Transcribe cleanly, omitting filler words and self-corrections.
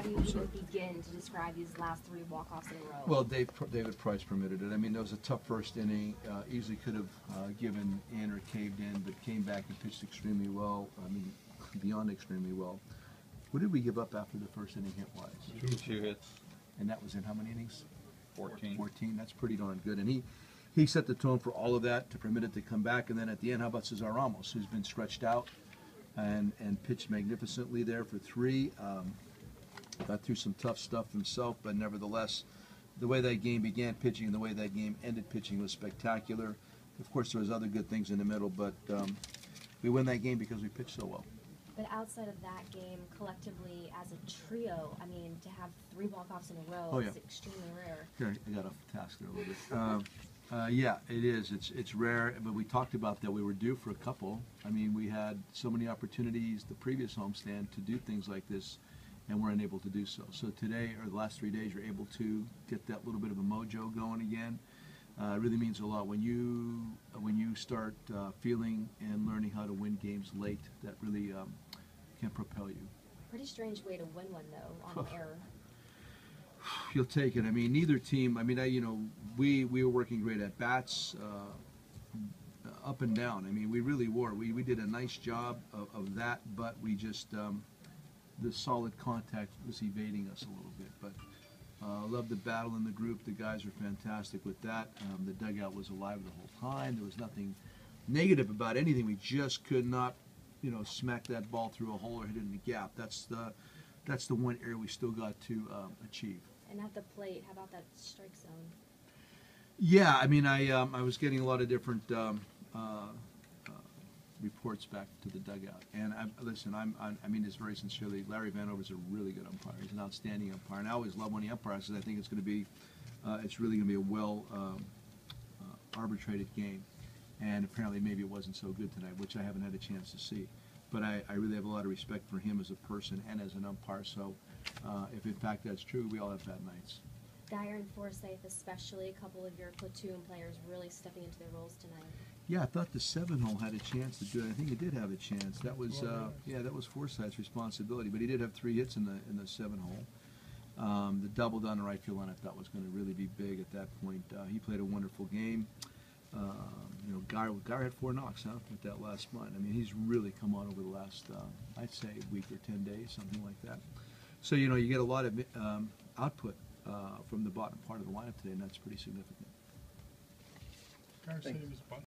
you even begin to describe these last 3 walk-offs in a row? Well, David Price permitted it. I mean, it was a tough first inning. Easily could have given in or caved in, but came back and pitched extremely well. I mean, beyond extremely well. What did we give up after the first inning hit-wise? 2 hits. And that was in how many innings? 14. 14. That's pretty darn good. And he set the tone for all of that to permit it to come back. And then at the end, how about Cesar Ramos, who's been stretched out and pitched magnificently there for 3. Got through some tough stuff himself, but nevertheless, the way that game began pitching and the way that game ended pitching was spectacular. Of course, there was other good things in the middle, but we win that game because we pitched so well. But outside of that game, collectively as a trio, I mean, to have 3 walk-offs in a row is extremely rare. Here, I got off task there a little bit. Yeah, it is. It's rare, but we talked about that. We were due for a couple. I mean, we had so many opportunities the previous homestand to do things like this, and we're unable to do so. So today, or the last 3 days, you're able to get that little bit of a mojo going again. It really means a lot when you start feeling and learning how to win games late. That really can propel you. Pretty strange way to win one though, on error. You'll take it. I mean, neither team. I mean, we were working great at bats, up and down. I mean, we really were. We did a nice job of that, but we just the solid contact was evading us a little bit. But love the battle in the group. The guys are fantastic with that. The dugout was alive the whole time. There was nothing negative about anything. We just could not, smack that ball through a hole or hit it in the gap. That's the one area we still got to achieve. And at the plate, how about that strike zone? Yeah, I mean, I was getting a lot of different reports back to the dugout. And listen, I mean this very sincerely. Larry Vanover's a really good umpire. He's an outstanding umpire, and I always love when he umpires because I think it's going to be, it's really going to be a well arbitrated game. And apparently, maybe it wasn't so good tonight, which I haven't had a chance to see. But I really have a lot of respect for him as a person and as an umpire. So, if in fact that's true, we all have bad nights. Dyer and Forsythe, especially, a couple of your platoon players really stepping into their roles tonight. Yeah, I thought the 7-hole had a chance to do it. I think he did have a chance. That was that was Forsythe's responsibility. But he did have 3 hits in the 7-hole. The double down the right field line I thought was going to really be big at that point. He played a wonderful game. Guy had 4 knocks, with that last bunt. I mean, he's really come on over the last, I'd say, week or 10 days, something like that. So, you get a lot of output from the bottom part of the lineup today, and that's pretty significant.